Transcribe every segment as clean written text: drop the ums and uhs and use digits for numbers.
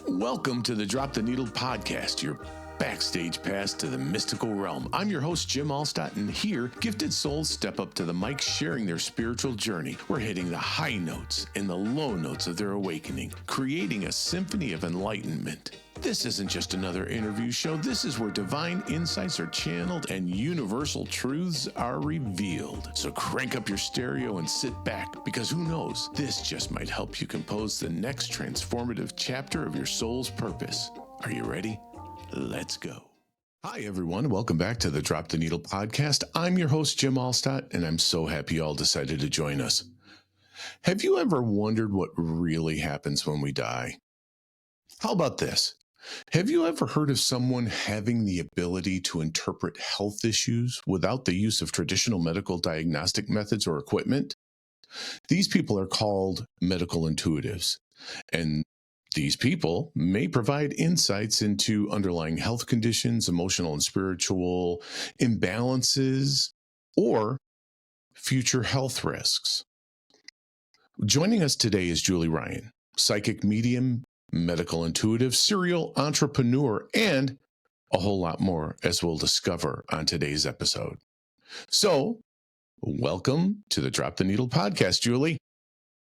Welcome to the Drop the Needle podcast, your backstage pass to the mystical realm. I'm your host, Jim Alstott, and here, gifted souls step up to the mic sharing their spiritual journey. We're hitting the high notes and the low notes of their awakening, creating a symphony of enlightenment. This isn't just another interview show. This is where divine insights are channeled and universal truths are revealed. So crank up your stereo and sit back, because who knows, this just might help you compose the next transformative chapter of your soul's purpose. Are you ready? Let's go. Hi, everyone. Welcome back to the Drop the Needle podcast. I'm your host, Jim Alstott, and I'm so happy you all decided to join us. Have you ever wondered what really happens when we die? How about this? Have you ever heard of someone having the ability to interpret health issues without the use of traditional medical diagnostic methods or equipment? These people are called medical intuitives, and these people may provide insights into underlying health conditions, emotional and spiritual imbalances, or future health risks. Joining us today is Julie Ryan, psychic medium, medical intuitive, serial entrepreneur, and a whole lot more, as we'll discover on today's episode. So, welcome to the Drop the Needle podcast, Julie.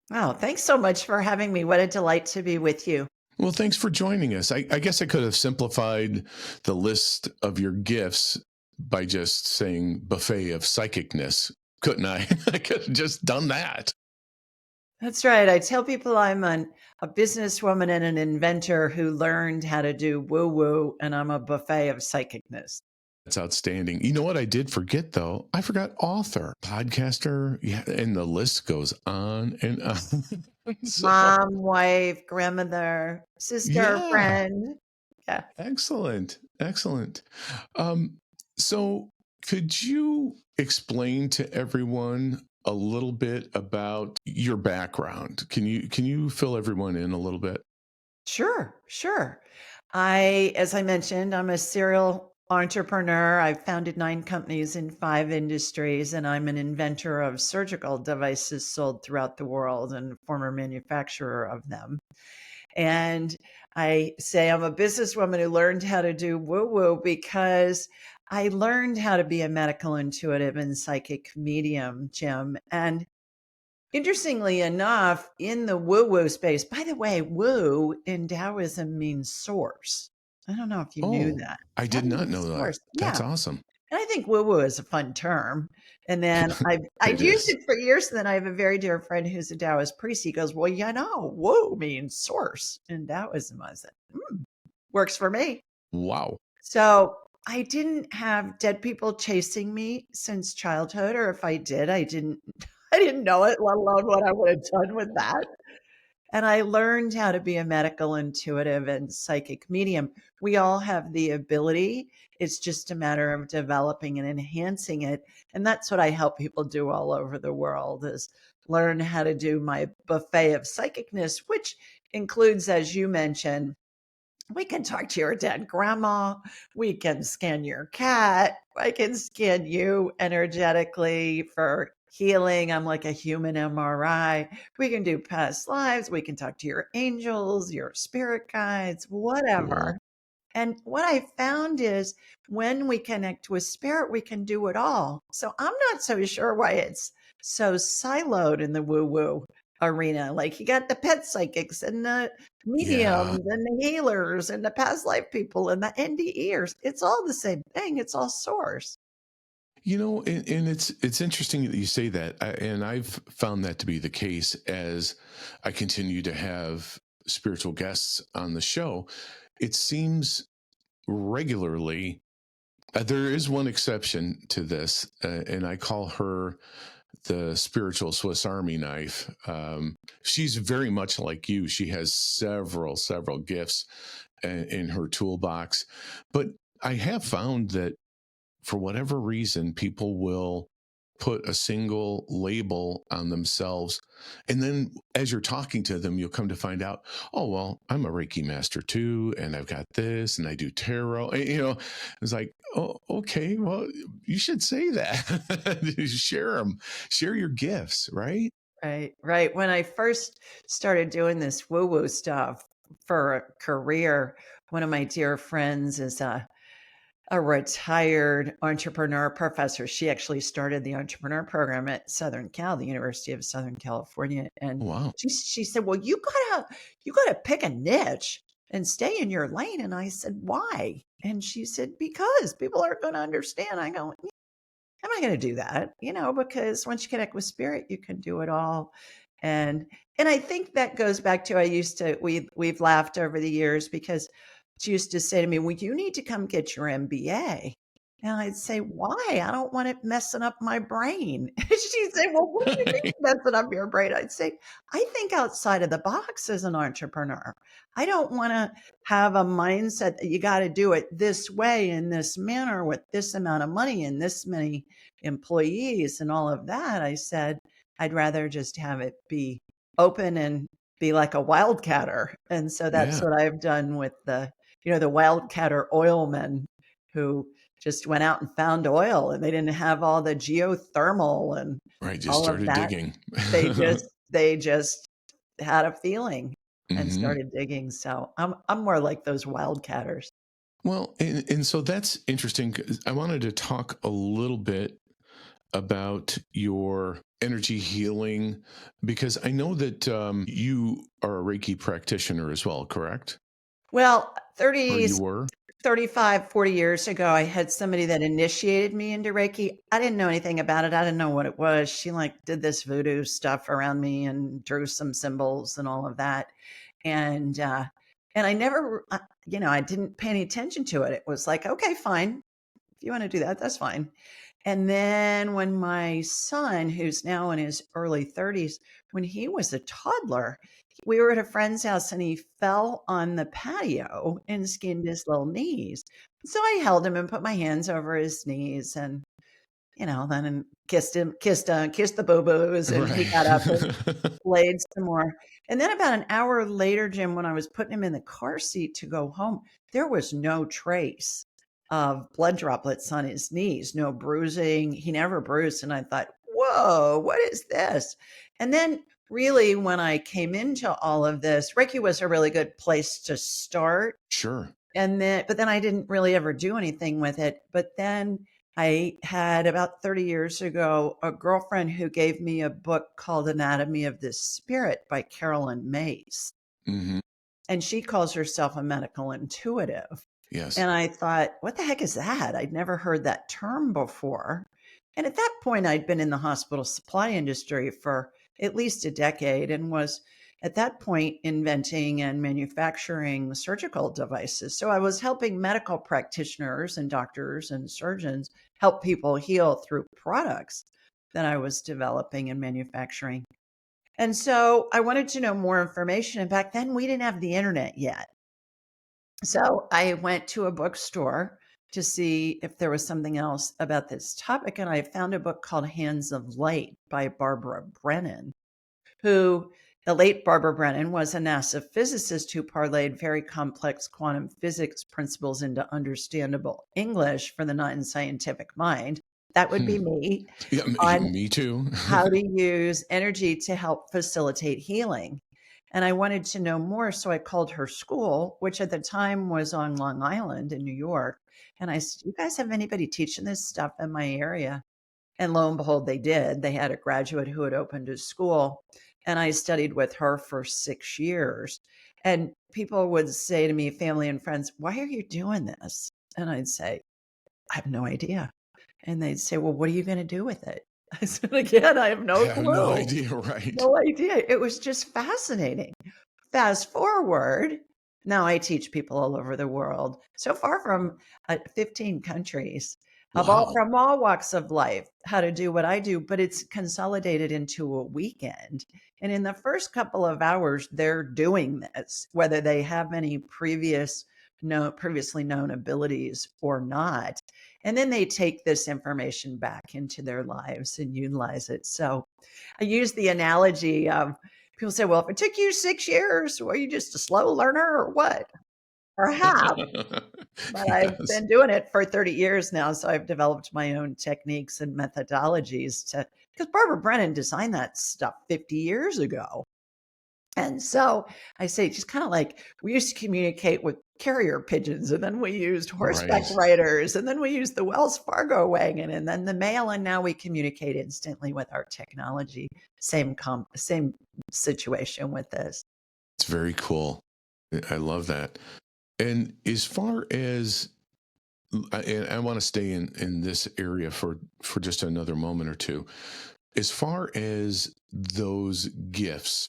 Wow, thanks so much for having me. What a delight to be with you. Well, thanks for joining us. I guess I could have simplified the list of your gifts by just saying buffet of psychicness, couldn't I? I could have just done that. That's right. I tell people I'm a businesswoman and an inventor who learned how to do woo-woo, and I'm a buffet of psychicness. That's outstanding. You know what I did forget, though? I forgot author, podcaster, yeah, and the list goes on and on. So, Mom, wife, grandmother, sister, yeah, friend. Yeah. excellent. So could you explain to everyone a little bit about your background? Can you fill everyone in a little bit? Sure. As I mentioned, I'm a serial entrepreneur. I've founded 9 companies in 5 industries, and I'm an inventor of surgical devices sold throughout the world and former manufacturer of them. And I say I'm a businesswoman who learned how to do woo-woo because I learned how to be a medical intuitive and psychic medium, Jim. And interestingly enough, in the woo-woo space, by the way, woo in Taoism means source. I don't know if you knew that. I did not know that. Source. That's Yeah. awesome. And I think woo-woo is a fun term. And then I've It used is. it for years. And then I have a very dear friend who's a Taoist priest. He goes, well, woo means source in Taoism. I said, works for me. Wow. So I didn't have dead people chasing me since childhood, or if I did, I didn't know it, let alone what I would have done with that. And I learned how to be a medical intuitive and psychic medium. We all have the ability. It's just a matter of developing and enhancing it. And that's what I help people do all over the world, is learn how to do my buffet of psychicness, which includes, as you mentioned, we can talk to your dead grandma. We can scan your cat. I can scan you energetically for healing. I'm like a human MRI. We can do past lives. We can talk to your angels, your spirit guides, whatever. Cool. And what I found is when we connect with spirit, we can do it all. So I'm not so sure why it's so siloed in the woo-woo arena. Like you got the pet psychics and the mediums and the healers and the past life people and the NDEers. It's all the same thing. It's all source. You know, and it's interesting that you say that, and I've found that to be the case as I continue to have spiritual guests on the show. It seems regularly, there is one exception to this, and I call her the spiritual Swiss Army knife. She's very much like you. She has several gifts in her toolbox, but I have found that for whatever reason, people will put a single label on themselves. And then as you're talking to them, you'll come to find out, oh, well, I'm a Reiki master too. And I've got this and I do tarot. And, you know, it's like, oh, okay, well, you should say that. Share them, share your gifts, right? Right, right. When I first started doing this woo-woo stuff for a career, one of my dear friends is a retired entrepreneur professor. She actually started the entrepreneur program at Southern Cal, the University of Southern California. And Wow. she said, well, you gotta pick a niche and stay in your lane. And I said, why? And she said, because people aren't going to understand. I go, I'm not going to do that, because once you connect with spirit, you can do it all. And I think that goes back to we've laughed over the years because she used to say to me, well, you need to come get your MBA. And I'd say, why? I don't want it messing up my brain. She'd say, well, what do you mean messing up your brain? I'd say, I think outside of the box as an entrepreneur. I don't want to have a mindset that you got to do it this way in this manner with this amount of money and this many employees and all of that. I said, I'd rather just have it be open and be like a wildcatter. And so that's Yeah. what I've done with the wildcatter oilmen who just went out and found oil and they didn't have all the geothermal and Right. Just all of started that. digging. They just had a feeling and Hmm. started digging. So I'm more like those wildcatters. Well, and so that's interesting. 'Cause I wanted to talk a little bit about your energy healing because I know that you are a Reiki practitioner as well, correct? Well, Or 30, you were? 35, 40 years ago, I had somebody that initiated me into Reiki. I didn't know anything about it. I didn't know what it was. She like did this voodoo stuff around me and drew some symbols and all of that. And I never, I didn't pay any attention to it. It was like, okay, fine. If you want to do that, that's fine. And then when my son, who's now in his early 30s, when he was a toddler, we were at a friend's house and he fell on the patio and skinned his little knees. So I held him and put my hands over his knees and, then kissed the boo-boos, and he got up and Right. played some more. And then about an hour later, Jim, when I was putting him in the car seat to go home, there was no trace of blood droplets on his knees, no bruising. He never bruised. And I thought, whoa, what is this? And then really when I came into all of this, Reiki was a really good place to start. Sure. But then I didn't really ever do anything with it. But then I had about 30 years ago a girlfriend who gave me a book called Anatomy of the Spirit by Carolyn Mace. Hmm. And she calls herself a medical intuitive. Yes. And I thought, what the heck is that? I'd never heard that term before. And at that point, I'd been in the hospital supply industry for at least a decade and was at that point inventing and manufacturing surgical devices. So I was helping medical practitioners and doctors and surgeons help people heal through products that I was developing and manufacturing. And so I wanted to know more information. And back then, we didn't have the internet yet. So I went to a bookstore to see if there was something else about this topic. And I found a book called Hands of Light by Barbara Brennan, who the late Barbara Brennan was a NASA physicist who parlayed very complex quantum physics principles into understandable English for the non scientific mind. That would Hmm. be me Yeah, on me too. how to use energy to help facilitate healing. And I wanted to know more. So I called her school, which at the time was on Long Island in New York. And I said, you guys have anybody teaching this stuff in my area? And lo and behold, they did. They had a graduate who had opened a school. And I studied with her for 6 years. And people would say to me, family and friends, why are you doing this? And I'd say, I have no idea. And they'd say, well, what are you going to do with it? I said, again, I have I no have no clue. idea, right? No idea. It was just fascinating. Fast forward, now I teach people all over the world. So far from 15 countries of all Wow. from all walks of life, how to do what I do, but it's consolidated into a weekend. And in the first couple of hours, they're doing this, whether they have any previously known abilities or not. And then they take this information back into their lives and utilize it. So I use the analogy of people say, well, if it took you 6 years, were you just a slow learner or what? Perhaps, but I've Yes. been doing it for 30 years now. So I've developed my own techniques and methodologies to because Barbara Brennan designed that stuff 50 years ago. And so I say, just kind of like we used to communicate with carrier pigeons, and then we used horseback Right. riders, and then we used the Wells Fargo wagon, and then the mail, and now we communicate instantly with our technology. Same situation with this. It's very cool. I love that. And as far as, and I want to stay in this area for just another moment or two. As far as those gifts,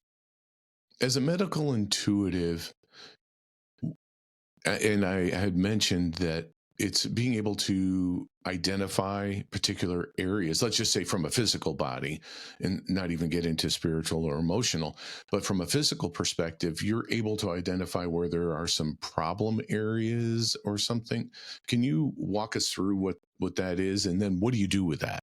as a medical intuitive, and I had mentioned that it's being able to identify particular areas, let's just say from a physical body, and not even get into spiritual or emotional, but from a physical perspective, you're able to identify where there are some problem areas or something. Can you walk us through what that is, and then what do you do with that?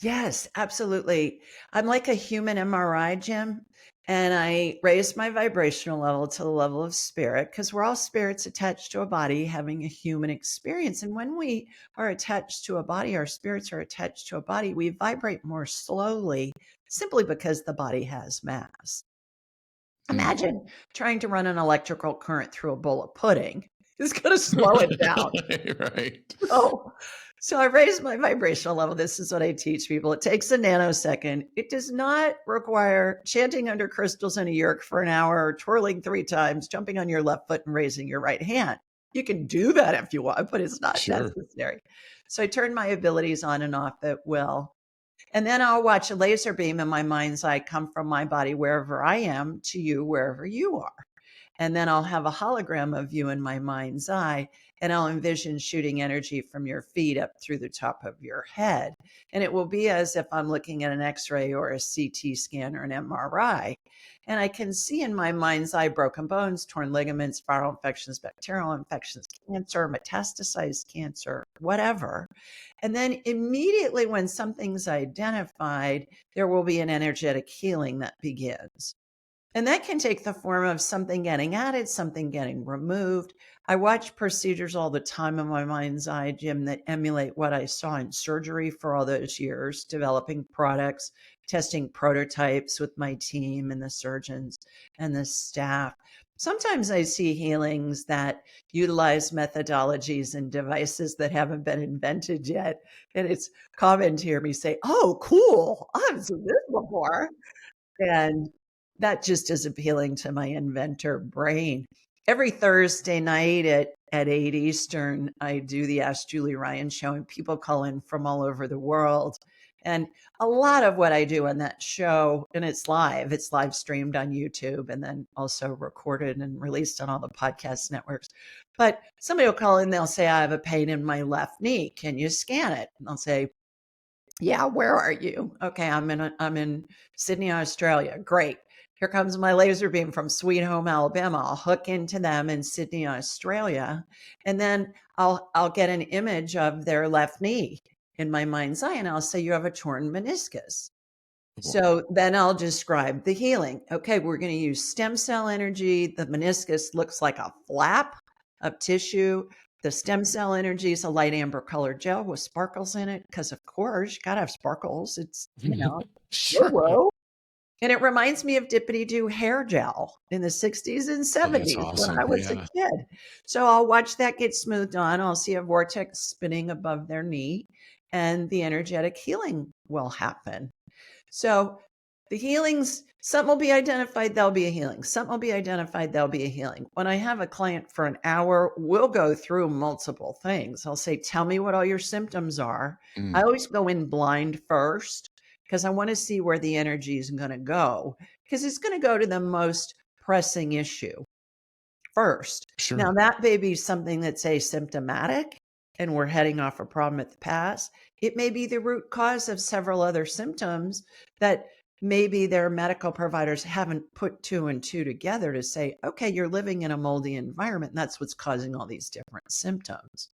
Yes, absolutely. I'm like a human MRI, Jim, and I raise my vibrational level to the level of spirit because we're all spirits attached to a body having a human experience. And when we are attached to a body, our spirits are attached to a body, we vibrate more slowly simply because the body has mass. Mm. Imagine trying to run an electrical current through a bowl of pudding. It's going to slow it down. Right. So I raise my vibrational level. This is what I teach people. It takes a nanosecond. It does not require chanting under crystals in a yurk for an hour, or twirling 3 times, jumping on your left foot and raising your right hand. You can do that if you want, but it's not Sure. necessary. So I turn my abilities on and off at will. And then I'll watch a laser beam in my mind's eye come from my body wherever I am to you wherever you are. And then I'll have a hologram of you in my mind's eye, and I'll envision shooting energy from your feet up through the top of your head. And it will be as if I'm looking at an X-ray or a CT scan or an MRI. And I can see in my mind's eye broken bones, torn ligaments, viral infections, bacterial infections, cancer, metastasized cancer, whatever. And then immediately when something's identified, there will be an energetic healing that begins. And that can take the form of something getting added, something getting removed. I watch procedures all the time in my mind's eye, Jim, that emulate what I saw in surgery for all those years, developing products, testing prototypes with my team and the surgeons and the staff. Sometimes I see healings that utilize methodologies and devices that haven't been invented yet. And it's common to hear me say, "Oh, cool. I haven't seen this before." And that just is appealing to my inventor brain. Every Thursday night at 8 Eastern, I do the Ask Julie Ryan show, and people call in from all over the world. And a lot of what I do on that show, and it's live streamed on YouTube and then also recorded and released on all the podcast networks. But somebody will call in, they'll say, "I have a pain in my left knee. Can you scan it?" And I'll say, "Yeah, where are you?" "Okay, I'm in Sydney, Australia." "Great. Here comes my laser beam from Sweet Home, Alabama." I'll hook into them in Sydney, Australia, and then I'll get an image of their left knee in my mind's eye, and I'll say, "You have a torn meniscus." So then I'll describe the healing. "Okay, we're going to use stem cell energy. The meniscus looks like a flap of tissue. The stem cell energy is a light amber colored gel with sparkles in it, because of course you gotta have sparkles. It's, Sure. whoa. And it reminds me of Dippity Doo hair gel in the 60s and Oh, that's 70s when awesome. I was a Yeah. kid. So I'll watch that get smoothed on. I'll see a vortex spinning above their knee, and the energetic healing will happen. So the healings, something will be identified, there'll be a healing. Something will be identified, there'll be a healing. When I have a client for an hour, we'll go through multiple things. I'll say, "Tell me what all your symptoms are." I always go in blind first because I want to see where the energy is going to go, because it's going to go to the most pressing issue first. Sure. Now, that may be something that's asymptomatic and we're heading off a problem at the pass. It may be the root cause of several other symptoms that maybe their medical providers haven't put 2 and 2 together to say, "Okay, you're living in a moldy environment, and that's what's causing all these different symptoms."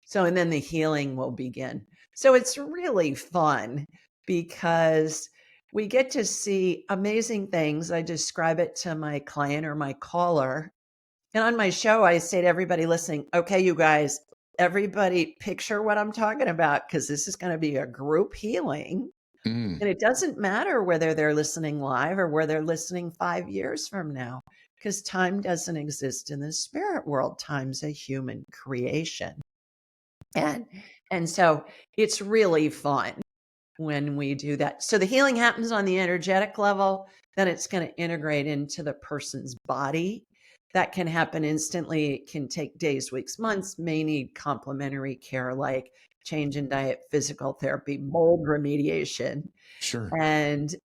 So, and then the healing will begin. So it's really fun because we get to see amazing things. I describe it to my client or my caller, and on my show, I say to everybody listening, "Okay, you guys, everybody picture what I'm talking about, because this is going to be a group healing." Mm. And it doesn't matter whether they're listening live or where they're listening 5 years from now, because time doesn't exist in the spirit world. Time's a human creation. And and so it's really fun when we do that. So the healing happens on the energetic level, then it's going to integrate into the person's body. That can happen instantly. It can take days, weeks, months, may need complementary care like change in diet, physical therapy, mold remediation. Sure. And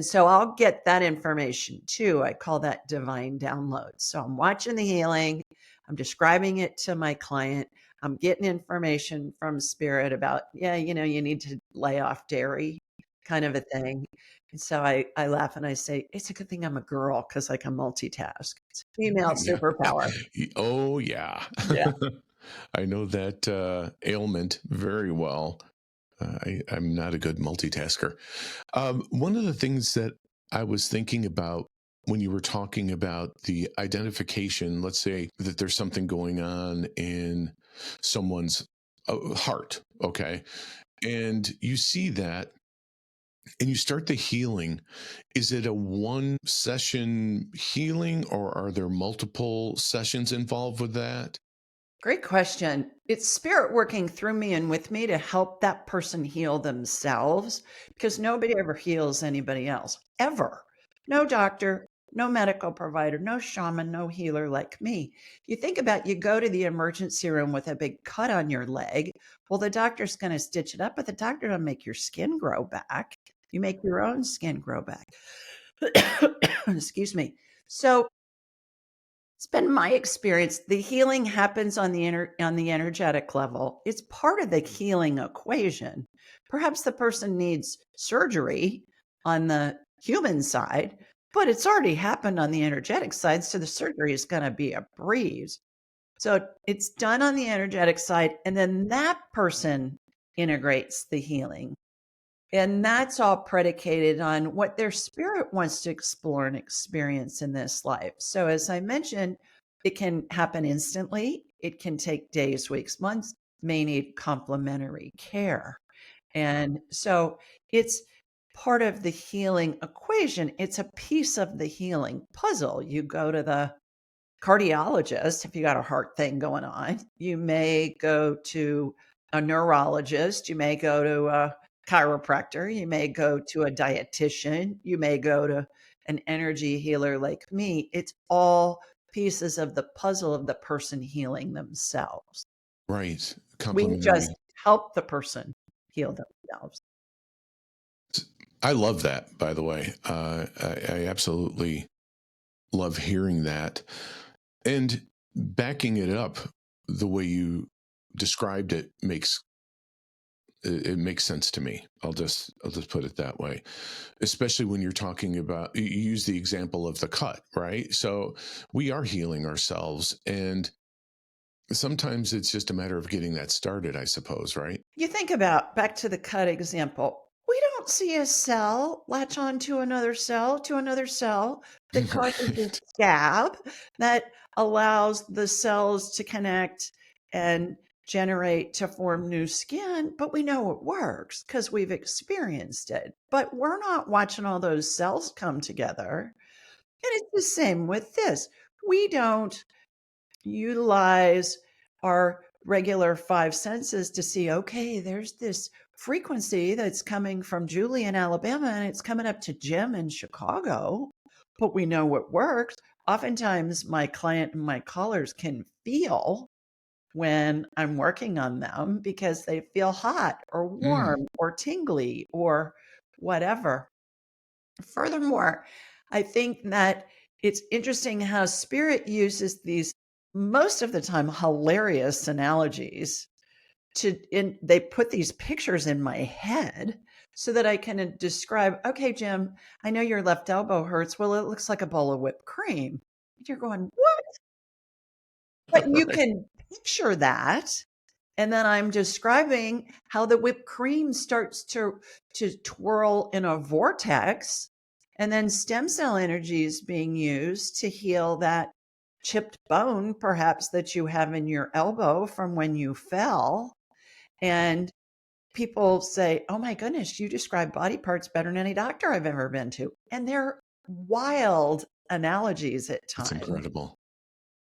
so I'll get that information too. I call that divine download. So I'm watching the healing, I'm describing it to my client, I'm getting information from spirit about, yeah, you need to lay off dairy, kind of a thing. And so I laugh and I say, it's a good thing I'm a girl because I can multitask. It's a female Yeah. superpower. Oh, yeah. Yeah. I know that ailment very well. I'm not a good multitasker. One of the things that I was thinking about when you were talking about the identification, let's say that there's something going on in someone's heart, okay? And you see that and you start the healing. Is it a one session healing or are there multiple sessions involved with that? Great question. It's spirit working through me and with me to help that person heal themselves because nobody ever heals anybody else, ever. No doctor, no medical provider, no shaman, no healer like me. You think about, you go to the emergency room with a big cut on your leg. Well, the doctor's going to stitch it up, but the doctor doesn't make your skin grow back. You make your own skin grow back. Excuse me. So it's been my experience. The healing happens on the energetic level. It's part of the healing equation. Perhaps the person needs surgery on the human side, but it's already happened on the energetic side, so the surgery is going to be a breeze. So it's done on the energetic side, and then that person integrates the healing. And that's all predicated on what their spirit wants to explore and experience in this life. So, as I mentioned, it can happen instantly. It can take days, weeks, months, may need complementary care. And so it's part of the healing equation. It's a piece of the healing puzzle. You go to the cardiologist if you got a heart thing going on. You may go to a neurologist. You may go to a chiropractor. You may go to a dietitian. You may go to an energy healer like me. It's all pieces of the puzzle of the person healing themselves. Right. We just Complementary. help the person heal themselves. I love that, by the way. I absolutely love hearing that. And backing it up the way you described it makes sense to me. I'll just put it that way. Especially when you're talking about, you use the example of the cut, right? So we are healing ourselves, and sometimes it's just a matter of getting that started, I suppose, right? You think about, back to the cut example, we don't see a cell latch on to another cell that causes a Right. scab that allows the cells to connect and generate to form new skin. But we know it works because we've experienced it. But we're not watching all those cells come together. And it's the same with this. We don't utilize our regular five senses to see, okay, there's this frequency that's coming from Julie in Alabama and it's coming up to Jim in Chicago, but we know what works. Oftentimes, my client and my callers can feel when I'm working on them because they feel hot or Mm, warm or tingly or whatever. Furthermore, I think that it's interesting how spirit uses these, most of the time, hilarious analogies they put these pictures in my head so that I can describe, okay, Jim, I know your left elbow hurts. Well, it looks like a bowl of whipped cream. You're going, what? But you right. can picture that. And then I'm describing how the whipped cream starts to twirl in a vortex. And then stem cell energy is being used to heal that chipped bone, perhaps that you have in your elbow from when you fell. And people say, oh my goodness, you describe body parts better than any doctor I've ever been to. And they're wild analogies at That's times, incredible.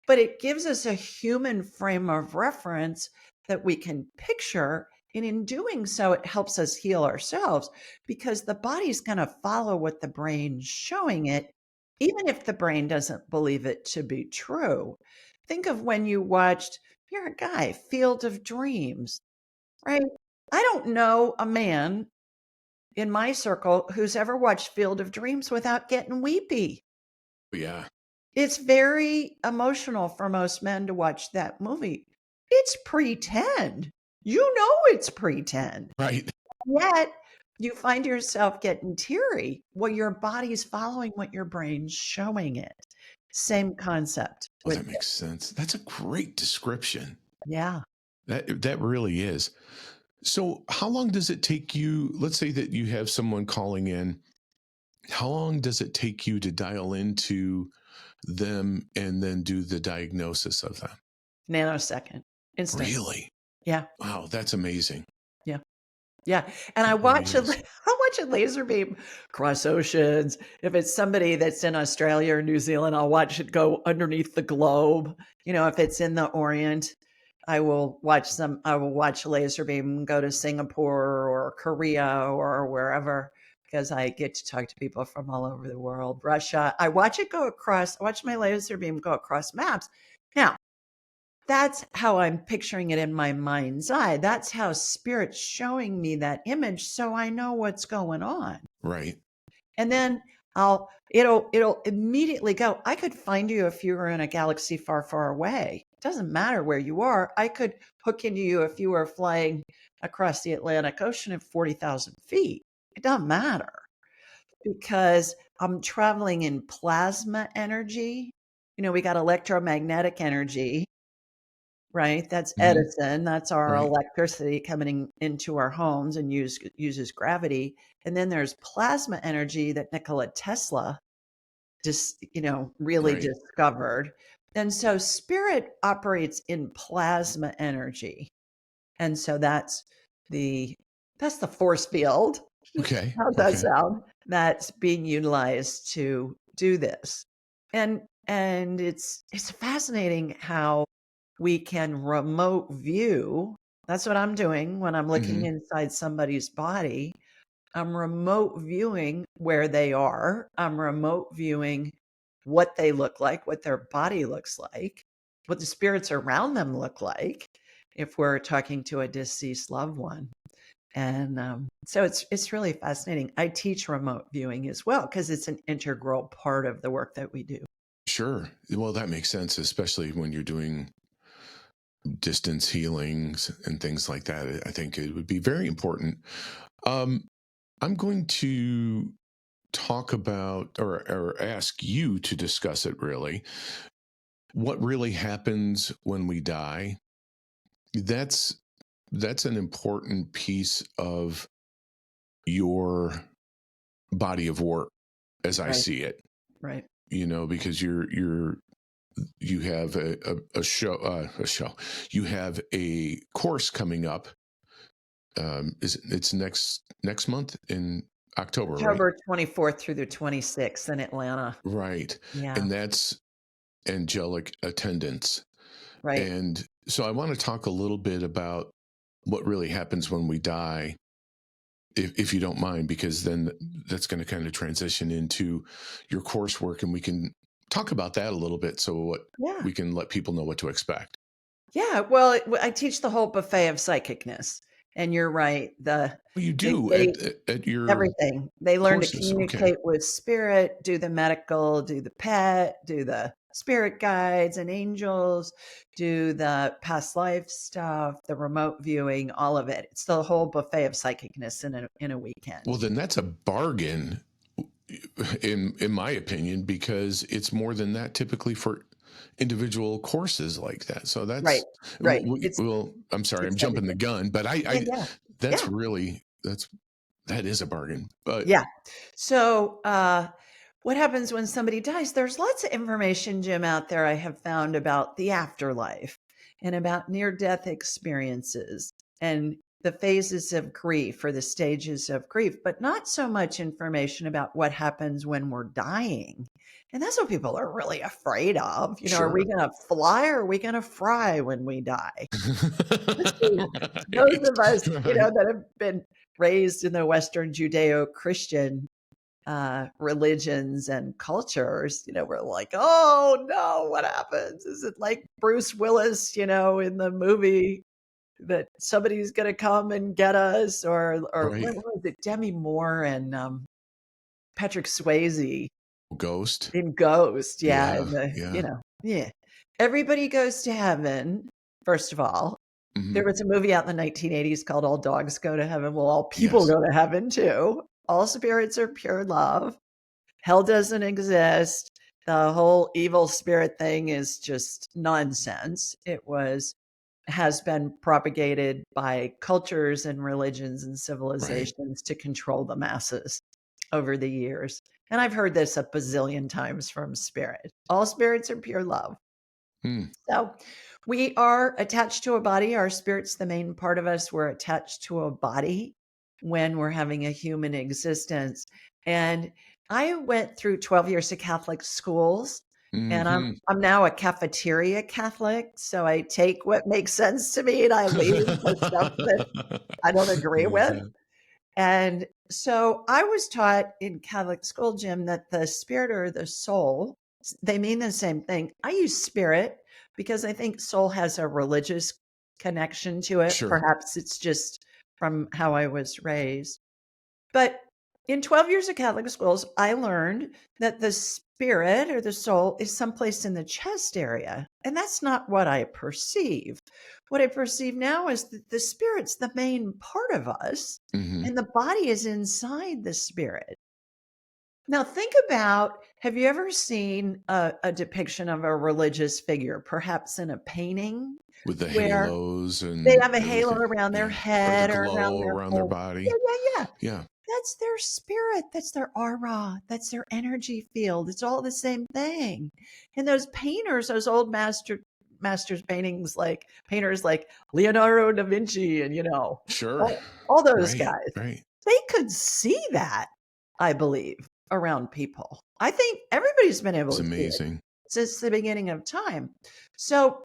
but it gives us a human frame of reference that we can picture. And in doing so, it helps us heal ourselves because the body's going to follow what the brain's showing it, even if the brain doesn't believe it to be true. Think of when you watched, you're a guy, Field of Dreams, right? I don't know a man in my circle who's ever watched Field of Dreams without getting weepy. Yeah. It's very emotional for most men to watch that movie. It's pretend. You know it's pretend. Right. Yet you find yourself getting teary. Well, your body's following what your brain's showing it. Same concept Oh, with that makes sense. That's a great description. yeah. That really is. So, how long does it take you? Let's say that you have someone calling in. How long does it take you to dial into them and then do the diagnosis of them? Nanosecond. Instant. Really? Yeah. Wow, that's amazing. Yeah. Yeah, and I It really watch a is. I watch a laser beam cross oceans. If it's somebody that's in Australia or New Zealand, I'll watch it go underneath the globe. If it's in the Orient, I will watch a laser beam go to Singapore or Korea or wherever because I get to talk to people from all over the world. Russia. I watch my laser beam go across maps. Now, that's how I'm picturing it in my mind's eye. That's how spirit's showing me that image so I know what's going on. Right. And then it'll immediately go. I could find you if you were in a galaxy far, far away. It doesn't matter where you are. I could hook into you if you were flying across the Atlantic Ocean at 40,000 feet. It doesn't matter because I'm traveling in plasma energy. We got electromagnetic energy, right? That's Hmm. Edison. That's our Right. electricity coming into our homes and uses gravity. And then there's plasma energy that Nikola Tesla just, really Right. discovered. And so spirit operates in plasma energy. And so that's the force field. Okay. How's that Okay. sound? That's being utilized to do this. And it's fascinating how we can remote view. That's what I'm doing when I'm looking Hmm. inside somebody's body. I'm remote viewing where they are. I'm remote viewing what they look like, what their body looks like, what the spirits around them look like if we're talking to a deceased loved one. And so it's really fascinating. I teach remote viewing as well because it's an integral part of the work that we do. Sure. Well, that makes sense, especially when you're doing distance healings and things like that. I think it would be very important. Um, I'm going to talk about or ask you to discuss it really. What really happens when we die? That's that's an important piece of your body of work as I Right, see it. right. Because you have a show. You have a course coming up. It's next month in October, right? October 24th through the 26th in Atlanta. Right. Yeah, And that's Angelic Attendants. right. And so I want to talk a little bit about what really happens when we die, if you don't mind, because then that's going to kind of transition into your coursework and we can talk about that a little bit so what Yeah. we can let people know what to expect. Yeah, well, I teach the whole buffet of psychicness, and you're right. Well, you They do they at your everything. They learn to courses. Okay. communicate with spirit, do the medical, do the pet, do the spirit guides and angels, do the past life stuff, the remote viewing, all of it. It's the whole buffet of psychicness in a weekend. Well, then that's a bargain in my opinion, because it's more than that typically for individual courses like that. So Right, that's right. well, I'm sorry, I'm It's jumping the everything. gun, but Yeah, yeah, that's yeah. really that is a bargain. But Yeah. So, what happens when somebody dies? There's lots of information, Jim, out there I have found about the afterlife and about near death experiences. And the phases of grief or the stages of grief, but not so much information about what happens when we're dying. And that's what people are really afraid of. Are we Sure. going to fly or are we going to fry when we die? Those of us, Right. that have been raised in the Western Judeo-Christian religions and cultures, we're like, oh no, what happens? Is it like Bruce Willis, in the movie that somebody's going to come and get us? Or Right. what was it? Demi Moore and Patrick Swayze Ghost. in Ghost. Yeah. Yeah. And Yeah. yeah. Everybody goes to heaven, first of all. Mhm. There was a movie out in the 1980s called All Dogs Go to Heaven. Well, all people Yes. go to heaven too. All spirits are pure love. Hell doesn't exist. The whole evil spirit thing is just nonsense. Has been propagated by cultures and religions and civilizations to control the masses over the years. And I've heard this a bazillion times from spirit. All spirits are pure love. Hmm. So we are attached to a body. Our spirit's the main part of us. We're attached to a body when we're having a human existence. And I went through 12 years of Catholic schools, and Mhm. I'm now a cafeteria Catholic. So I take what makes sense to me and I leave the stuff that I don't agree Love with. that. And so I was taught in Catholic school, Jim, that the spirit or the soul, they mean the same thing. I use spirit because I think soul has a religious connection to it. Sure. Perhaps it's just from how I was raised. But in 12 years of Catholic schools, I learned that the spirit or the soul is someplace in the chest area. And that's not what I perceive. What I perceive now is that the spirit's the main part of us, Mhm. and the body is inside the spirit. Now, think about, have you ever seen a depiction of a religious figure, perhaps in a painting, With the where halos they and have a halo everything. around their Yeah. Or the head or around glow their around their whole? Yeah, body. yeah, yeah. Yeah. That's their spirit. That's their aura. That's their energy field. It's all the same thing. And those painters, those old masters paintings, like painters like Leonardo da Vinci and, Sure. all those Right. guys, Right. they could see that, I believe, around people. I think everybody's been able It's to see it amazing. since the beginning of time. So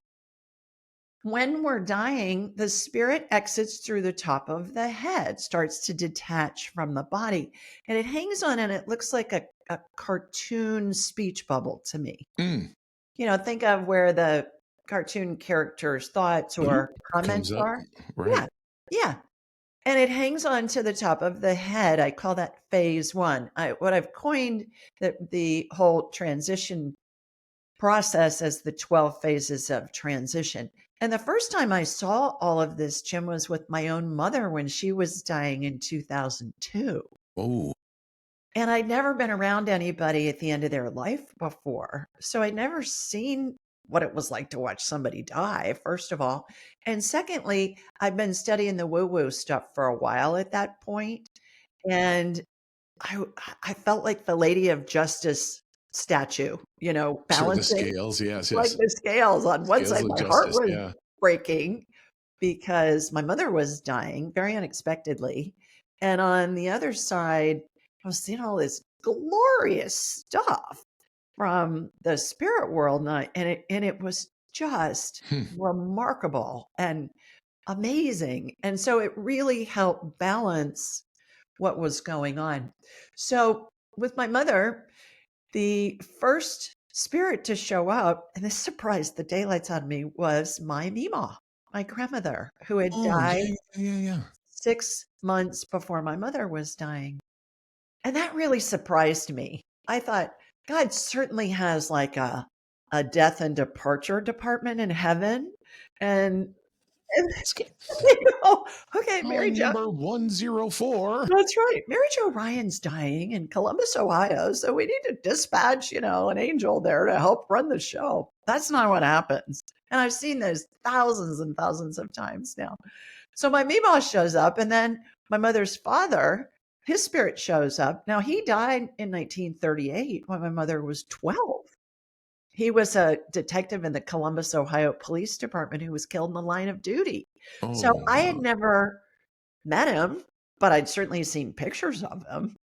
when we're dying, the spirit exits through the top of the head, starts to detach from the body, and it hangs on, and it looks like a cartoon speech bubble to me. Mm. Think of where the cartoon character's thoughts Bloop. or Comes comments up. are. Right. Yeah. Yeah. And it hangs on to the top of the head. I call that phase one. What I've coined the whole transition process as the 12 phases of transition. And the first time I saw all of this, Jim, was with my own mother when she was dying in 2002. Oh. And I'd never been around anybody at the end of their life before. So I'd never seen what it was like to watch somebody die, first of all. And secondly, I'd been studying the woo-woo stuff for a while at that point. And I I felt like the Lady of Justice statue, Sure. The balancing scales. Yes. like Yes. the scales. On one Scales side, of my heart justice. was Yeah. breaking because my mother was dying very unexpectedly. And on the other side, I was seeing all this glorious stuff from the spirit world. And it was just Hmm. remarkable and amazing. And so it really helped balance what was going on. So with my mother, the first spirit to show up, and this surprised the daylights on me, was my Mima, my grandmother, who had Oh, died yeah. Yeah. Yeah. Yeah. 6 months before my mother was dying. And that really surprised me. I thought, God certainly has like a death and departure department in heaven. And, and okay, Mary Calling Jo. number 104. That's right. Mary Jo Ryan's dying in Columbus, Ohio. So we need to dispatch, an angel there to help run the show. That's not what happens. And I've seen this thousands and thousands of times now. So my Meemaw shows up, and then my mother's father, his spirit shows up. Now he died in 1938 when my mother was 12. He was a detective in the Columbus, Ohio Police Department who was killed in the line of duty. So Oh, I had wow. never met him, but I'd certainly seen pictures of him.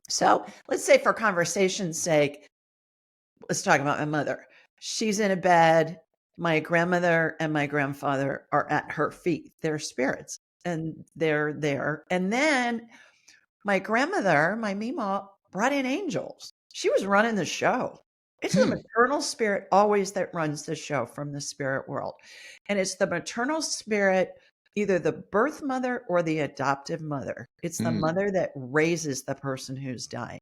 So let's say for conversation's sake, let's talk about my mother. She's in a bed. My grandmother and my grandfather are at her feet. They're spirits and they're there. And then my grandmother, my Mima, brought in angels. She was running the show. It's the maternal spirit always that runs the show from the spirit world. And it's the maternal spirit, either the birth mother or the adoptive mother. It's the mother that raises the person who's dying.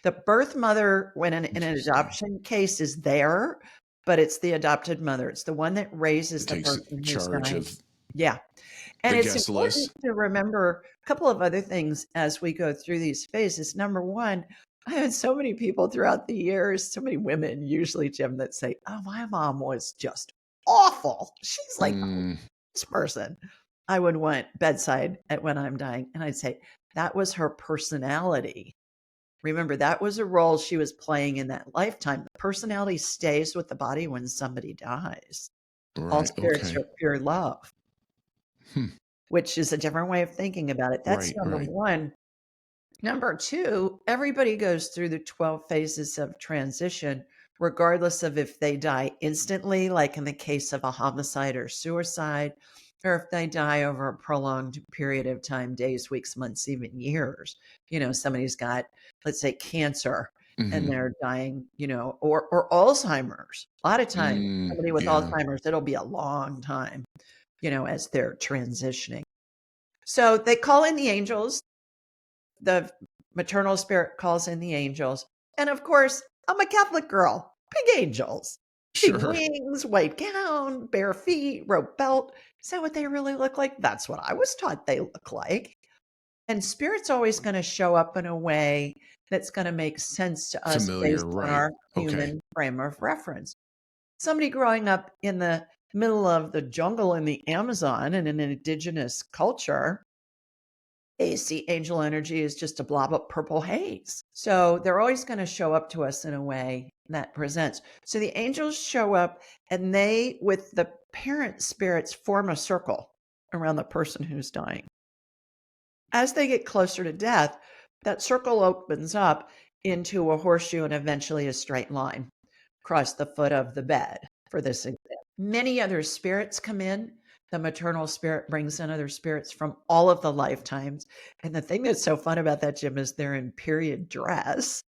The birth mother, when in an adoption case, is there, but it's the adopted mother. It's the one that raises the Takes person who's charge dying. of Yeah. And the it's guest important list. to remember a couple of other things as we go through these phases. Number one, I had so many people throughout the years, so many women, usually, Jim, that say, oh, my mom was just awful. She's like this person. I would want bedside when I'm dying. And I'd say, that was her personality. Remember, that was a role she was playing in that lifetime. The personality stays with the body when somebody dies. All Right. spirits Okay. are pure love, which is a different way of thinking about it. That's Right. number Right. one. Number two, everybody goes through the 12 phases of transition, regardless of if they die instantly, like in the case of a homicide or suicide, or if they die over a prolonged period of time, days, weeks, months, even years. Somebody's got, let's say, cancer and they're dying, or Alzheimer's. A lot of times, somebody with Yeah. Alzheimer's, it'll be a long time, as they're transitioning. So they call in the angels. The maternal spirit calls in the angels. And of course, I'm a Catholic girl. Big angels. Big Sure. wings, white gown, bare feet, rope belt. Is that what they really look like? That's what I was taught they look like. And spirit's always going to show up in a way that's going to make sense to us Familiar. based on Right. our Okay. human frame of reference. Somebody growing up in the middle of the jungle in the Amazon in an indigenous culture, they see angel energy as just a blob of purple haze. So they're always going to show up to us in a way that presents. So the angels show up and they, with the parent spirits, form a circle around the person who's dying. As they get closer to death, that circle opens up into a horseshoe and eventually a straight line across the foot of the bed for this example. Many other spirits come in. The maternal spirit brings in other spirits from all of the lifetimes. And the thing that's so fun about that, Jim, is they're in period dress.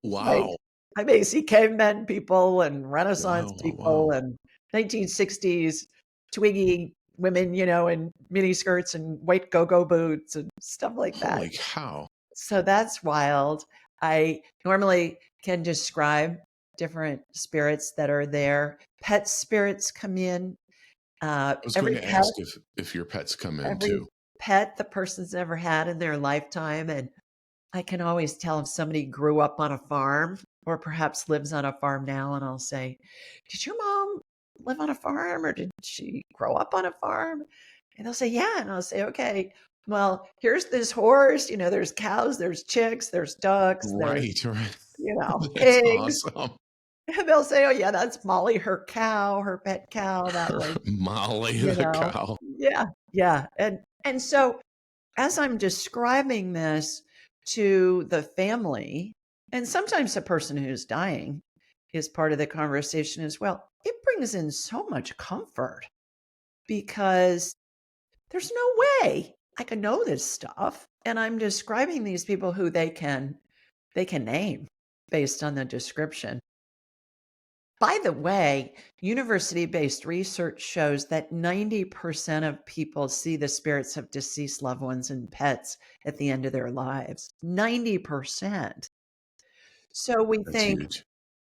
Like, Wow. I may see cavemen people and Renaissance Wow. people and 1960s twiggy women, in mini skirts and white go-go boots and stuff like that. Holy cow. So that's wild. I normally can describe different spirits that are there. Pet spirits come in. I was going to ask if your pets come in Every too. pet the person's ever had in their lifetime. And I can always tell if somebody grew up on a farm or perhaps lives on a farm now. And I'll say, did your mom live on a farm or did she grow up on a farm? And they'll say, yeah. And I'll say, okay, well, here's this horse, there's cows, there's chicks, there's ducks, there's, Right. Right. That's pigs. awesome. And they'll say, oh yeah, that's Molly, her cow, her pet cow. That was, Molly the cow. yeah, yeah. And so as I'm describing this to the family, and sometimes the person who's dying is part of the conversation as well, it brings in so much comfort because there's no way I can know this stuff. And I'm describing these people who they can name based on the description. By the way, university-based research shows that 90% of people see the spirits of deceased loved ones and pets at the end of their lives. 90%. So we That's think, huge.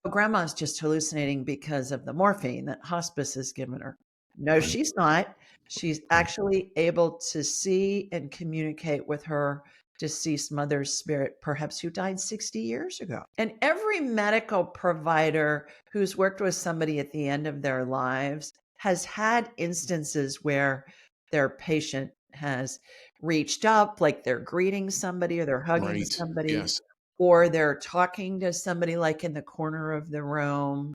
oh, grandma's just hallucinating because of the morphine that hospice has given her. No, Right. she's not. She's actually able to see and communicate with her deceased mother's spirit, perhaps who died 60 years ago. And every medical provider who's worked with somebody at the end of their lives has had instances where their patient has reached up, like they're greeting somebody or they're hugging Right. somebody, Yes. or they're talking to somebody like in the corner of the room.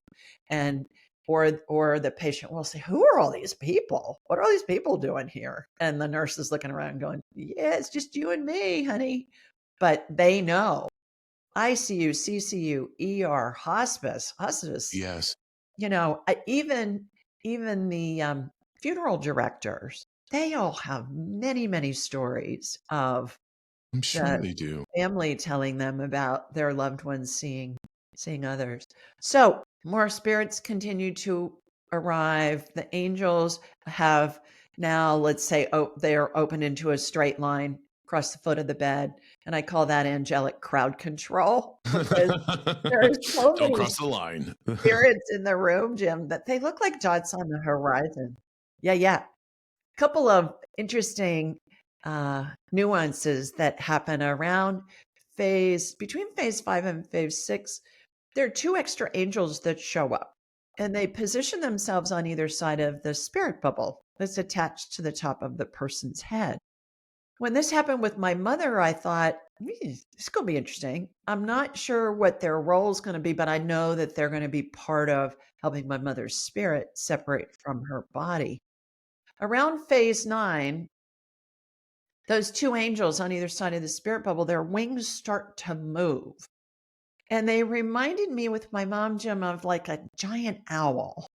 And Or the patient will say, who are all these people? What are all these people doing here? And the nurse is looking around going, yeah, it's just you and me, honey. But they know ICU, CCU, ER, hospice, Yes. even the funeral directors, they all have many, many stories of I'm sure the they do. family telling them about their loved ones seeing others. So more spirits continue to arrive. The angels have now, let's say, they are open into a straight line across the foot of the bed. And I call that angelic crowd control because there's so Don't many cross the line. spirits in the room, Jim, that they look like dots on the horizon. Yeah, yeah. Couple of interesting nuances that happen around between phase 5 and phase 6. There are 2 extra angels that show up, and they position themselves on either side of the spirit bubble that's attached to the top of the person's head. When this happened with my mother, I thought, this is going to be interesting. I'm not sure what their role is going to be, but I know that they're going to be part of helping my mother's spirit separate from her body. Around phase 9, those 2 angels on either side of the spirit bubble, their wings start to move. And they reminded me with my mom, Jim, of like a giant owl.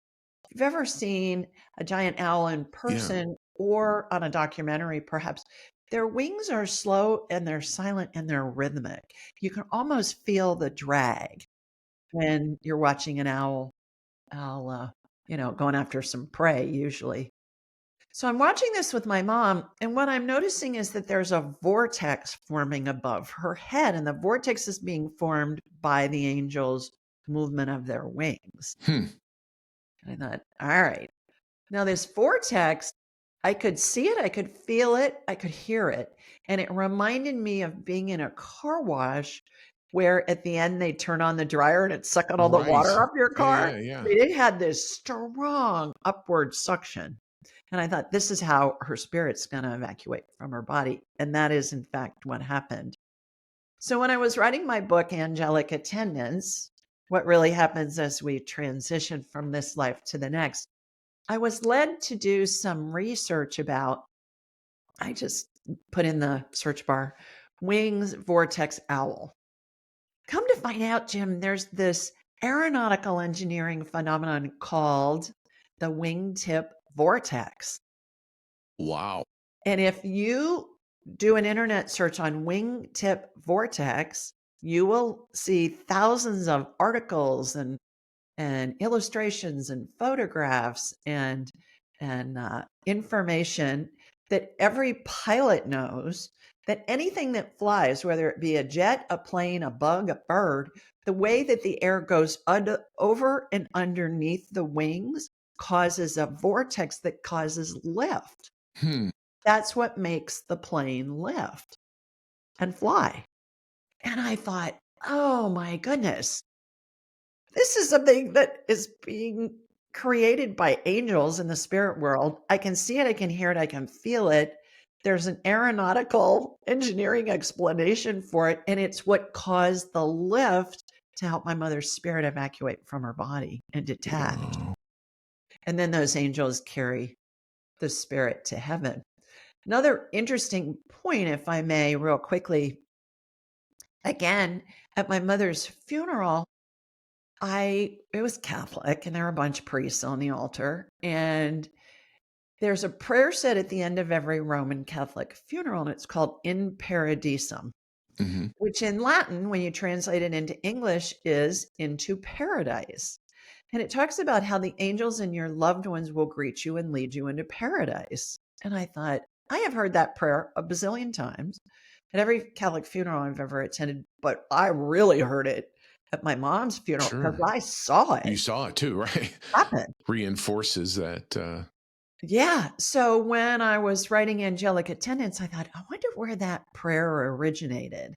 If you've ever seen a giant owl in Yeah. person or on a documentary, perhaps, their wings are slow and they're silent and they're rhythmic. You can almost feel the drag when you're watching an owl, going after some prey usually. So I'm watching this with my mom, and what I'm noticing is that there's a vortex forming above her head, and the vortex is being formed by the angels' movement of their wings. Hmm. And I thought, all right. Now, this vortex, I could see it, I could feel it, I could hear it. And it reminded me of being in a car wash where at the end they turn on the dryer and it's sucking all the Right. water up your Yeah, car. yeah, yeah. It had this strong upward suction. And I thought, this is how her spirit's going to evacuate from her body. And that is, in fact, what happened. So when I was writing my book, Angelic Attendants, what really happens as we transition from this life to the next, I was led to do some research about, I just put in the search bar, wings vortex owl. Come to find out, Jim, there's this aeronautical engineering phenomenon called the wingtip vortex. Wow. And if you do an internet search on wingtip vortex, you will see thousands of articles and illustrations and photographs and information that every pilot knows that anything that flies, whether it be a jet, a plane, a bug, a bird, the way that the air goes over and underneath the wings causes a vortex that causes lift. Hmm. That's what makes the plane lift and fly. And I thought, oh my goodness, this is something that is being created by angels in the spirit world. I can see it, I can hear it, I can feel it. There's an aeronautical engineering explanation for it, and it's what caused the lift to help my mother's spirit evacuate from her body and detach. Wow. And then those angels carry the spirit to heaven. Another interesting point, if I may, real quickly, again, at my mother's funeral, it was Catholic and there were a bunch of priests on the altar. And there's a prayer said at the end of every Roman Catholic funeral, and it's called In Paradisum, Mm-hmm. which in Latin, when you translate it into English, is into paradise. And it talks about how the angels and your loved ones will greet you and lead you into paradise. And I thought, I have heard that prayer a bazillion times at every Catholic funeral I've ever attended, but I really heard it at my mom's funeral because Sure. I saw You it saw it too, right? happen. Reinforces that. Yeah. So when I was writing Angelic Attendants, I thought, I wonder where that prayer originated.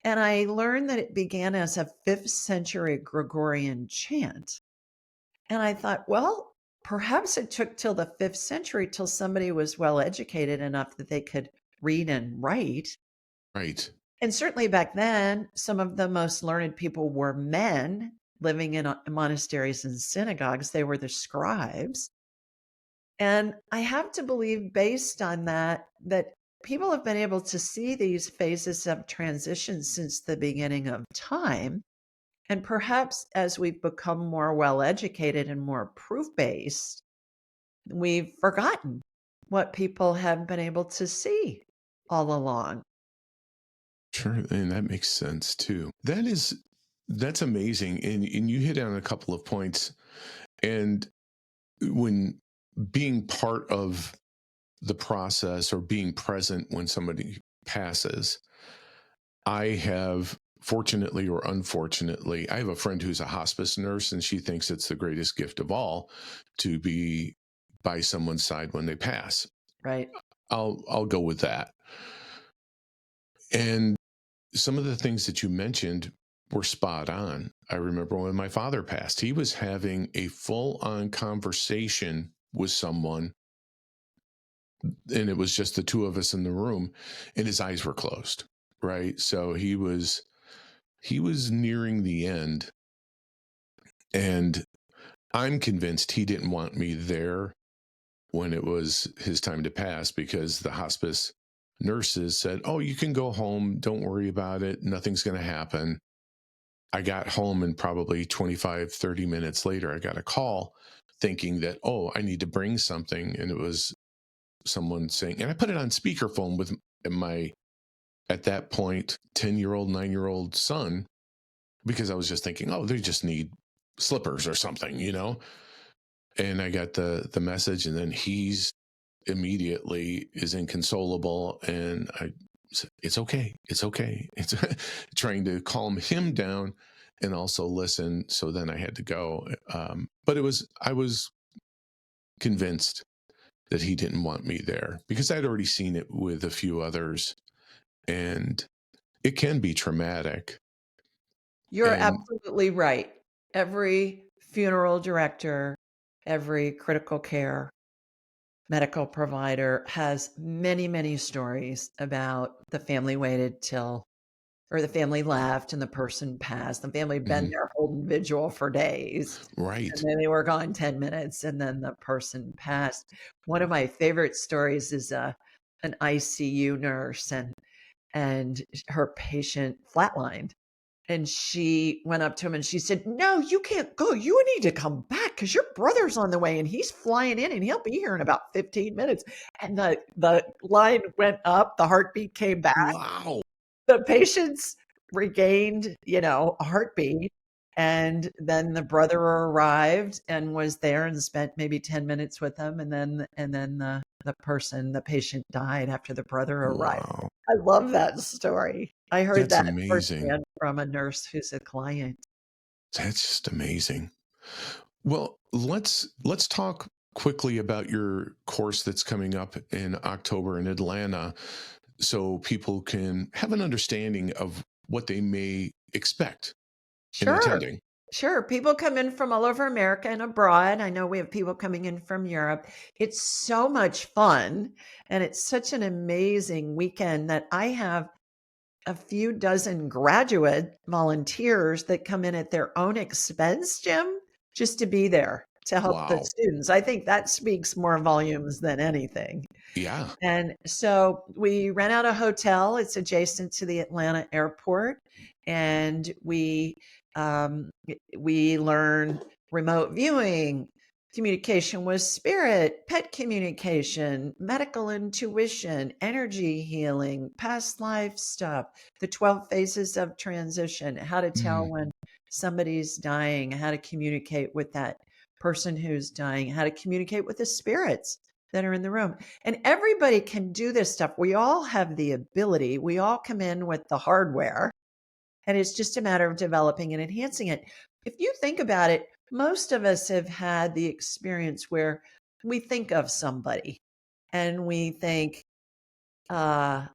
And I learned that it began as a 5th century Gregorian chant. And I thought, well, perhaps it took till the 5th century till somebody was well educated enough that they could read and write. Right. And certainly back then, some of the most learned people were men. living in monasteries and synagogues. They were the scribes. And I have to believe, based on that, that people have been able to see these phases of transition since the beginning of time. And perhaps as we've become more well educated and more proof based, we've forgotten what people have been able to see all along. Sure, and that makes sense too. That's amazing. And you hit on a couple of points. And when being part of the process or being present when somebody passes, I have, fortunately or unfortunately, I have a friend who's a hospice nurse, and she thinks it's the greatest gift of all to be by someone's side when they pass. Right. I'll go with that. And some of the things that you mentioned were spot on. I remember when my father passed, he was having a full on conversation with someone, and it was just the two of us in the room, and his eyes were closed. Right. So he was nearing the end, and I'm convinced he didn't want me there when it was his time to pass, because the hospice nurses said, "Oh, you can go home. Don't worry about it. Nothing's going to happen." I got home, and probably 25, 30 minutes later, I got a call thinking that, oh, I need to bring something. And it was someone saying, and I put it on speakerphone with my, at that point, 10-year-old, 9-year-old son, because I was just thinking, oh, they just need slippers or something, you know? And I got the message, and then he's immediately is inconsolable. And I said, it's okay. It's okay. It's trying to calm him down and also listen. So then I had to go. But I was convinced that he didn't want me there, because I'd already seen it with a few others, and it can be traumatic. You're And absolutely right. Every funeral director, every critical care medical provider has many, many stories about the family waited till, or the family left and the person passed. The family had been mhm, there holding vigil for days, and right. then they were gone 10 minutes, and then the person passed. One of my favorite stories is an ICU nurse, and her patient flatlined. And she went up to him and she said, "No, you can't go. You need to come back because your brother's on the way and he's flying in and he'll be here in about 15 minutes." And the line went up, the heartbeat came back. Wow. The patients regained, a heartbeat. And then the brother arrived and was there and spent maybe 10 minutes with them. And then the patient died after the brother arrived. Wow. I love that story. I heard That's that amazing. firsthand from a nurse who's a client. That's just amazing. Well, let's talk quickly about your course that's coming up in October in Atlanta, so people can have an understanding of what they may expect in Sure. attending. Sure. People come in from all over America and abroad. I know we have people coming in from Europe. It's so much fun. And it's such an amazing weekend that I have a few dozen graduate volunteers that come in at their own expense, Jim, just to be there to help the Wow. students. I think that speaks more volumes than anything. Yeah. And so we rent out a hotel. It's adjacent to the Atlanta airport, and we learn remote viewing, communication with spirit, pet communication, medical intuition, energy healing, past life stuff, the 12 phases of transition, how to tell Mhm. when somebody's dying, how to communicate with that person who's dying, how to communicate with the spirits that are in the room. And everybody can do this stuff. We all have the ability. We all come in with the hardware, and it's just a matter of developing and enhancing it. If you think about it, most of us have had the experience where we think of somebody and we think, uh,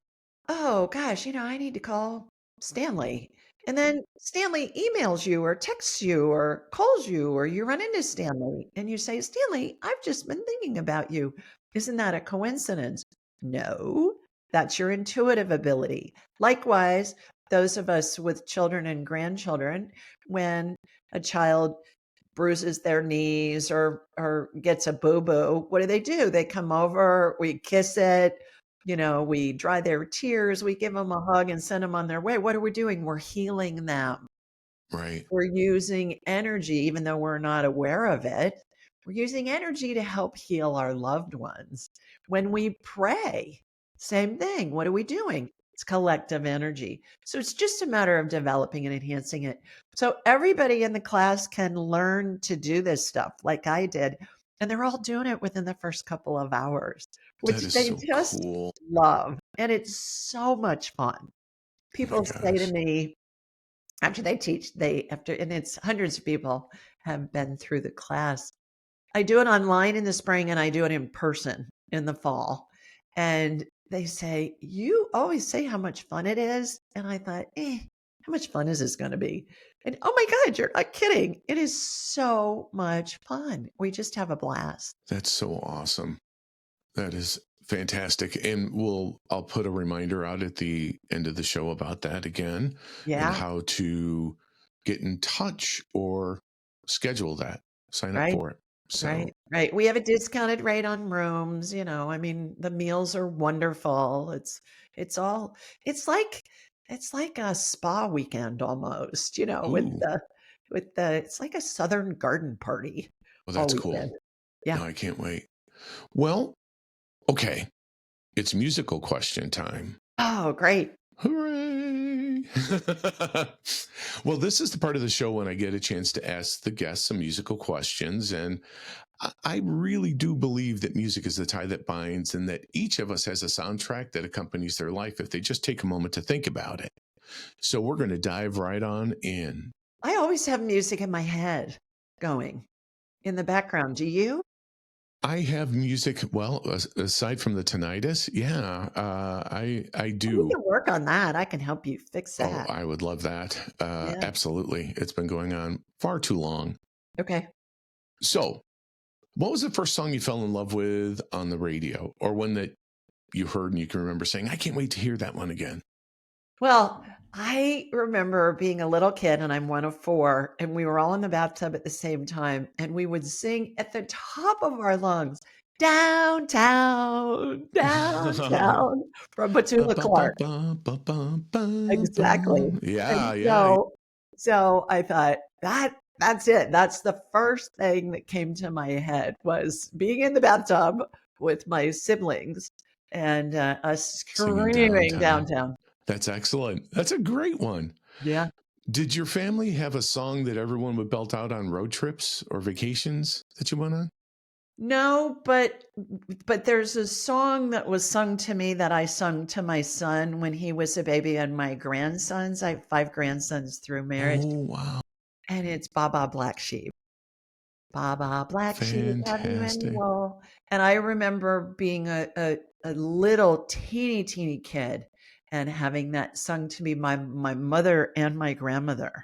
oh gosh, I need to call Stanley. And then Stanley emails you or texts you or calls you, or you run into Stanley and you say, "Stanley, I've just been thinking about you. Isn't that a coincidence?" No, that's your intuitive ability. Likewise, those of us with children and grandchildren, when a child bruises their knees or gets a boo-boo, what do? They come over, we kiss it, we dry their tears, we give them a hug and send them on their way. What are we doing? We're healing them. Right. We're using energy, even though we're not aware of it. We're using energy to help heal our loved ones. When we pray, same thing. What are we doing? It's collective energy. So it's just a matter of developing and enhancing it. So everybody in the class can learn to do this stuff like I did. And they're all doing it within the first couple of hours, That which is they so just cool. love. And it's so much fun. Oh my People say to gosh. me, after they teach, and it's hundreds of people have been through the class. I do it online in the spring and I do it in person in the fall. And they say, "You always say how much fun it is." And I thought, how much fun is this going to be? And oh my God, you're not kidding. It is so much fun. We just have a blast. That's so awesome. That is fantastic. And I'll put a reminder out at the end of the show about that again and Yeah. how to get in touch or schedule that, sign up Right. for it. So Right. We have a discounted rate on rooms, I mean, the meals are wonderful. It's all it's like a spa weekend almost, ooh, with the it's like a Southern garden party well, all that's cool. weekend. Yeah. No, I can't wait. Well, okay. It's musical question time. Oh, great. Hooray! Well, this is the part of the show when I get a chance to ask the guests some musical questions. And I really do believe that music is the tie that binds and that each of us has a soundtrack that accompanies their life if they just take a moment to think about it. So we're going to dive right on in. I always have music in my head going in the background. Do you? I have music, well, aside from the tinnitus, yeah, I We do. can work on that. I can help you fix Oh, that. I would love that. Yeah. Absolutely. It's been going on far too long. Okay. So, what was the first song you fell in love with on the radio, or one that you heard and you can remember saying, "I can't wait to hear that one again"? Well, I remember being a little kid, and I'm one of four, and we were all in the bathtub at the same time, and we would sing at the top of our lungs, "Downtown, downtown," from Ba, Petula ba, ba, Clark. ba, ba, ba, ba, Exactly. ba. Yeah, And yeah. so I thought, that's it. That's the first thing that came to my head was being in the bathtub with my siblings and, us Singing screaming downtown. downtown. That's excellent. That's a great one. Yeah. Did your family have a song that everyone would belt out on road trips or vacations that you went on? No, but there's a song that was sung to me that I sung to my son when he was a baby and my grandsons. I have 5 grandsons through marriage, Oh, wow. and it's "Baba Black Sheep." "Baba Black Sheep, have you any Fantastic. wool?" And I remember being a little teeny kid and having that sung to me by my mother and my grandmother.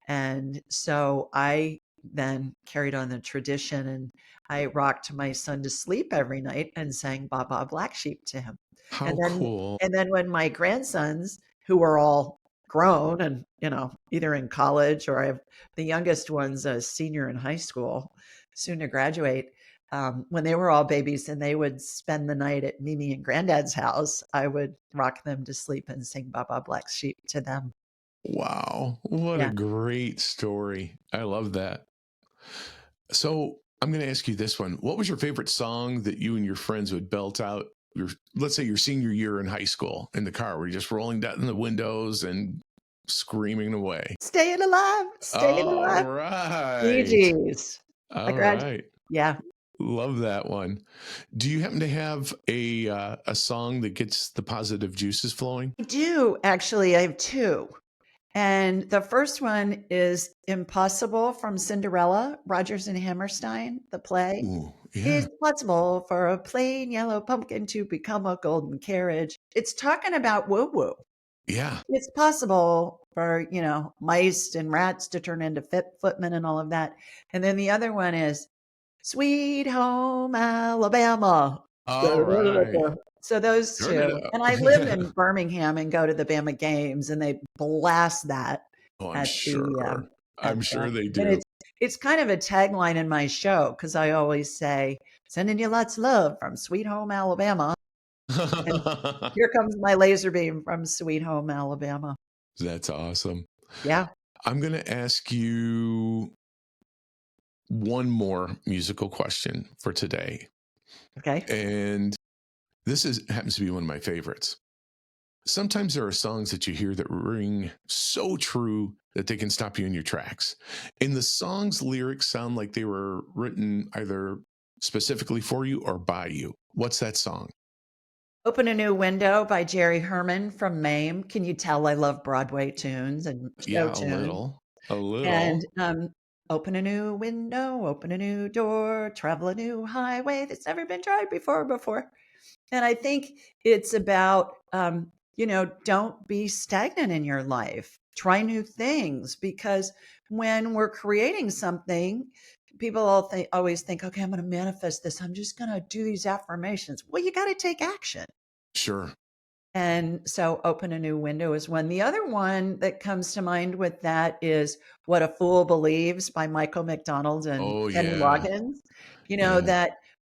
And so I then carried on the tradition and I rocked my son to sleep every night and sang Baba Black Sheep to him. And How then cool. when my grandsons, who were all grown and, either in college or I have the youngest one's a senior in high school, soon to graduate. When they were all babies and they would spend the night at Mimi and Granddad's house, I would rock them to sleep and sing Baba Black Sheep to them. Wow. What a Yeah. great story. I love that. So I'm going to ask you this one. What was your favorite song that you and your friends would belt out let's say your senior year in high school in the car where you're just rolling down the windows and screaming away? Staying alive, staying All alive. Bee right. Gees. I All grad right. Yeah, Love that one. Do you happen to have a song that gets the positive juices flowing? I do actually, I have 2. And the first one is Impossible from Cinderella, Rodgers and Hammerstein, the play. Ooh, yeah. It's possible for a plain yellow pumpkin to become a golden carriage. It's talking about woo-woo. Yeah. It's possible for, mice and rats to turn into footmen and all of that. And then the other one is Sweet Home Alabama. All right. So those Turn it two. And I live up. in Birmingham and go to the Bama games, and they blast that Oh, I'm at the sure. at I'm the sure they and do. it's kind of a tagline in my show because I always say, "Sending you lots of love from Sweet Home Alabama." And here comes my laser beam from Sweet Home Alabama. That's awesome. Yeah. I'm going to ask you one more musical question for today. Okay. And this happens to be one of my favorites. Sometimes there are songs that you hear that ring so true that they can stop you in your tracks. And the song's lyrics sound like they were written either specifically for you or by you. What's that song? Open a New Window by Jerry Herman from Mame. Can you tell I love Broadway tunes and show Yeah, a tunes? little. A little. And open a new window, open a new door, travel a new highway that's never been tried before. And I think it's about, don't be stagnant in your life. Try new things because when we're creating something, people always think, okay, I'm going to manifest this. I'm just going to do these affirmations. Well, you got to take action. Sure. And so open a new window is one. The other one that comes to mind with that is What a Fool Believes by Michael McDonald and Oh, Kenny yeah. Loggins. You know, And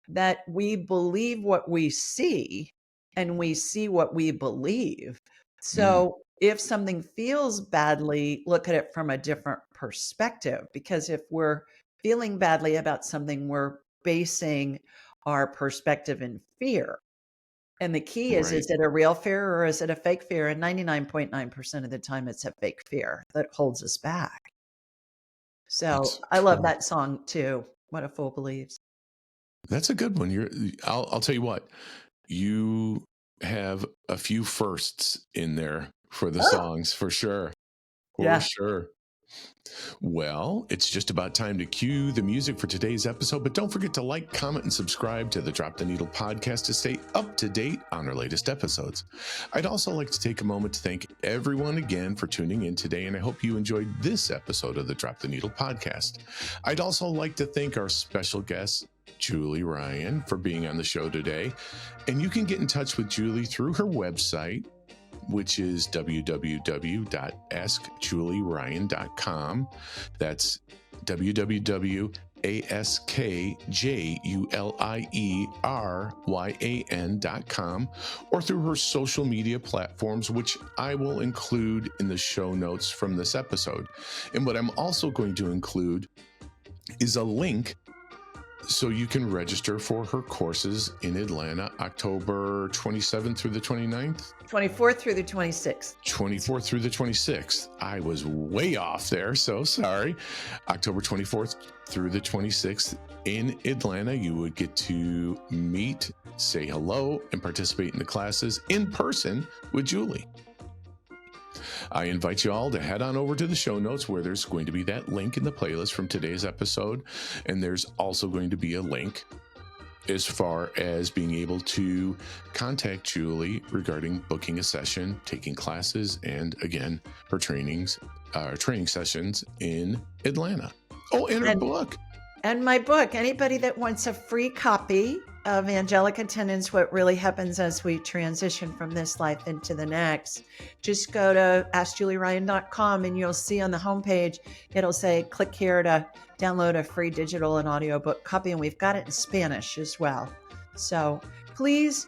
that we believe what we see and we see what we believe. mm, So if something feels badly, look at it from a different perspective. Because if we're feeling badly about something, we're basing our perspective in fear. And the key right. is it a real fear or is it a fake fear? And 99.9% of the time, it's a fake fear that holds us back. So That's I love true. that song too. What a Fool Believes. That's a good one. I'll tell you what, you have a few firsts in there for the Oh, songs for sure. For yeah. sure. Well, it's just about time to cue the music for today's episode, but don't forget to like, comment, and subscribe to the Drop the Needle podcast to stay up to date on our latest episodes. I'd also like to take a moment to thank everyone again for tuning in today, and I hope you enjoyed this episode of the Drop the Needle podcast. I'd also like to thank our special guest, Julie Ryan, for being on the show today. And you can get in touch with Julie through her website, which is www.askjulieryan.com. That's www.askjulieryan.com, or through her social media platforms, which I will include in the show notes from this episode. And what I'm also going to include is a link so you can register for her courses in Atlanta, October 27th through the 29th. 24th through the 26th. 24th through the 26th. I was way off there, so sorry. October 24th through the 26th in Atlanta. You would get to meet, say hello, and participate in the classes in person with Julie. I invite you all to head on over to the show notes where there's going to be that link in the playlist from today's episode. And there's also going to be a link as far as being able to contact Julie regarding booking a session, taking classes, and again, her training sessions in Atlanta. Oh, and her book. And my book, anybody that wants a free copy of Angelic Attendants, What Really Happens as We Transition from This Life into the Next, just go to askjulieryan.com and you'll see on the homepage, it'll say, click here to download a free digital and audiobook copy. And we've got it in Spanish as well. So please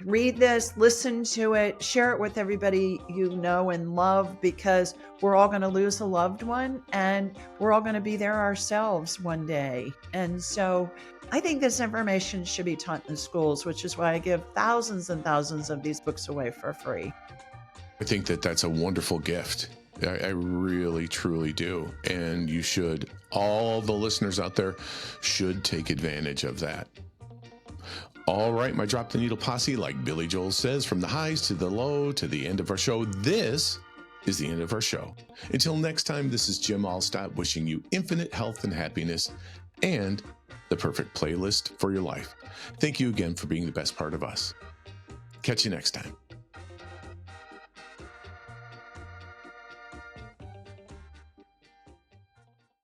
read this, listen to it, share it with everybody you know and love, because we're all going to lose a loved one and we're all going to be there ourselves one day. And so I think this information should be taught in the schools, which is why I give thousands and thousands of these books away for free. I think that that's a wonderful gift. I really, truly do. And you should, all the listeners out there should take advantage of that. All right, my Drop the Needle posse, like Billy Joel says, from the highs to the low to the end of our show, this is the end of our show. Until next time, this is Jim Alstott wishing you infinite health and happiness and the perfect playlist for your life. Thank you again for being the best part of us. Catch you next time.